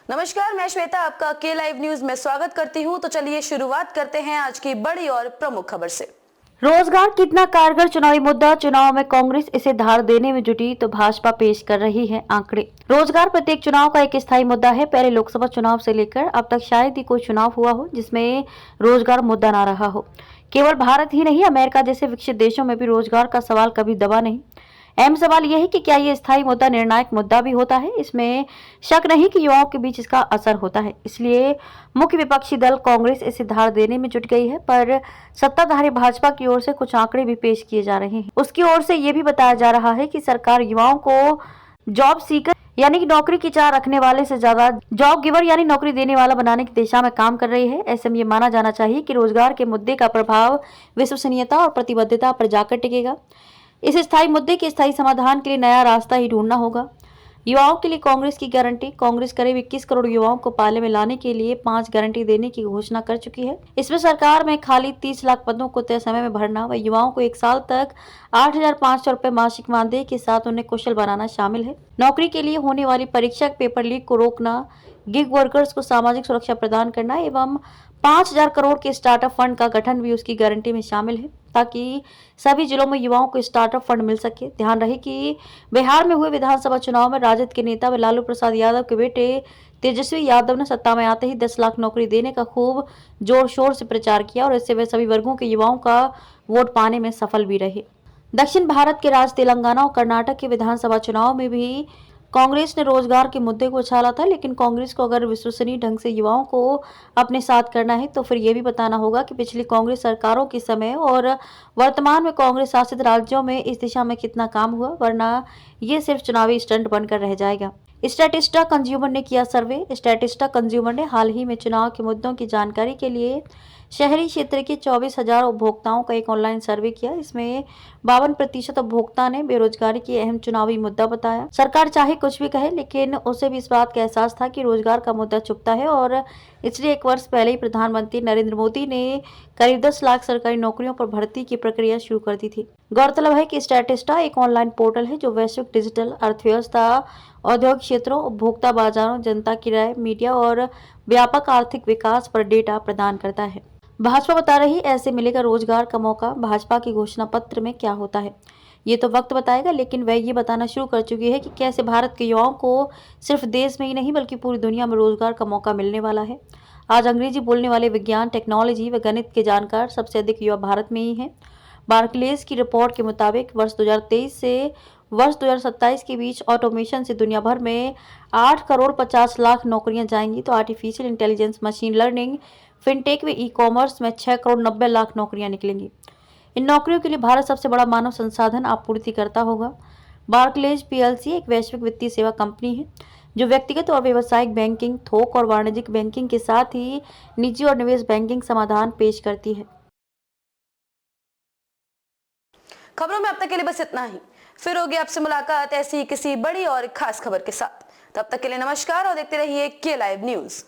नमस्कार, मैं श्वेता आपका के लाइव न्यूज में स्वागत करती हूं। तो चलिए शुरुआत करते हैं आज की बड़ी और प्रमुख खबर से। रोजगार कितना कारगर चुनावी मुद्दा, चुनाव में कांग्रेस इसे धार देने में जुटी तो भाजपा पेश कर रही है आंकड़े। रोजगार प्रत्येक चुनाव का एक स्थायी मुद्दा है। पहले लोकसभा चुनाव से लेकर अब तक शायद ही कोई चुनाव हुआ हो जिसमें रोजगार मुद्दा ना रहा हो। केवल भारत ही नहीं, अमेरिका जैसे विकसित देशों में भी रोजगार का सवाल कभी दबा नहीं। अहम सवाल यह है कि क्या ये स्थायी मुद्दा निर्णायक मुद्दा भी होता है। इसमें शक नहीं कि युवाओं के बीच इसका असर होता है। इसलिए मुख्य विपक्षी दल कांग्रेस इसे धार देने में जुट गई है, पर सत्ताधारी भाजपा की ओर से कुछ आंकड़े भी पेश किए जा रहे हैं। उसकी ओर से ये भी बताया जा रहा है कि सरकार युवाओं को जॉब सीकर यानी कि नौकरी की चाह रखने वाले से ज्यादा जॉब गिवर यानी नौकरी देने वाला बनाने की दिशा में काम कर रही है। ऐसे में ये माना जाना चाहिए कि रोजगार के मुद्दे का प्रभाव विश्वसनीयता और प्रतिबद्धता पर जाकर टिकेगा। इस स्थायी मुद्दे के स्थायी समाधान के लिए नया रास्ता ही ढूंढना होगा। युवाओं के लिए कांग्रेस की गारंटी। कांग्रेस करीब 21 करोड़ युवाओं को पाले में लाने के लिए 5 गारंटी देने की घोषणा कर चुकी है। इसमें सरकार में खाली 30 लाख पदों को तय समय में भरना व युवाओं को 1 साल तक 8,500 रुपए मासिक मानदेय के साथ उन्हें कुशल बनाना शामिल है। नौकरी के लिए होने वाली परीक्षा पेपर लीक को रोकना, गिग वर्कर्स को सामाजिक सुरक्षा प्रदान करना एवं 5,000 करोड़ के स्टार्टअप फंड का गठन भी उसकी गारंटी में शामिल है, ताकि सभी जिलों में युवाओं को स्टार्टअप फंड मिल सके। ध्यान रहे कि बिहार में हुए विधानसभा चुनाव में राजद के नेता व लालू प्रसाद यादव के बेटे तेजस्वी यादव ने सत्ता में आते ही 10 लाख नौकरी देने का खूब जोर शोर से प्रचार किया और इससे वे सभी वर्गों के युवाओं का वोट पाने में सफल भी रहे। दक्षिण भारत के राज्य तेलंगाना और कर्नाटक के विधानसभा चुनाव में भी कांग्रेस ने रोजगार के मुद्दे को उछाला था, लेकिन कांग्रेस को अगर विश्वसनीय ढंग से युवाओं को अपने साथ करना है तो फिर यह भी बताना होगा कि पिछली कांग्रेस सरकारों के समय और वर्तमान में कांग्रेस शासित राज्यों में इस दिशा में कितना काम हुआ, वरना ये सिर्फ चुनावी स्टंट बनकर रह जाएगा। स्टैटिस्टा कंज्यूमर ने किया सर्वे। स्टैटिस्टा कंज्यूमर ने हाल ही में चुनाव के मुद्दों की जानकारी के लिए शहरी क्षेत्र के 24,000 उपभोक्ताओं का एक ऑनलाइन सर्वे किया। इसमें 52% उपभोक्ता ने बेरोजगारी की अहम चुनावी मुद्दा बताया। सरकार चाहे कुछ भी कहे, लेकिन उसे भी इस बात का एहसास था कि रोजगार का मुद्दा चुभता है और इसलिए 1 वर्ष पहले ही प्रधानमंत्री नरेंद्र मोदी ने करीब 10 लाख सरकारी नौकरियों पर भर्ती की प्रक्रिया शुरू कर दी थी। गौरतलब है कि स्टैटिस्टा एक ऑनलाइन पोर्टल है जो वैश्विक डिजिटल अर्थव्यवस्था, औद्योगिक क्षेत्रों, उपभोक्ता बाजारों, जनता की राय, मीडिया और व्यापक आर्थिक विकास पर डेटा प्रदान करता है। भाजपा बता रही ऐसे मिलेगा रोजगार का मौका। भाजपा की घोषणा पत्र में क्या होता है ये तो वक्त बताएगा, लेकिन वह ये बताना शुरू कर चुकी है कि कैसे भारत के युवाओं को सिर्फ देश में ही नहीं बल्कि पूरी दुनिया में रोजगार का मौका मिलने वाला है। आज अंग्रेजी बोलने वाले विज्ञान, टेक्नोलॉजी व गणित के जानकार सबसे अधिक युवा भारत में ही हैं। बार्कलेज की रिपोर्ट के मुताबिक वर्ष 2023 से वर्ष 2027 के बीच ऑटोमेशन से दुनिया भर में 8 करोड़ 50 लाख नौकरियां जाएंगी, तो artificial intelligence, machine learning, fintech व ई कॉमर्स में 6 करोड़ 90 लाख नौकरियां निकलेंगी। इन नौकरियों के लिए भारत सबसे बड़ा मानव संसाधन आपूर्तिकर्ता होगा। बार्कलेज पीएलसी एक वैश्विक वित्तीय सेवा कंपनी है जो व्यक्तिगत और व्यावसायिक बैंकिंग, थोक और वाणिज्यिक बैंकिंग के साथ ही निजी और निवेश बैंकिंग समाधान पेश करती है। खबरों में अब तक के लिए बस इतना ही। फिर होगी आपसे मुलाकात ऐसी किसी बड़ी और खास खबर के साथ। तब तक के लिए नमस्कार और देखते रहिए के लाइव न्यूज।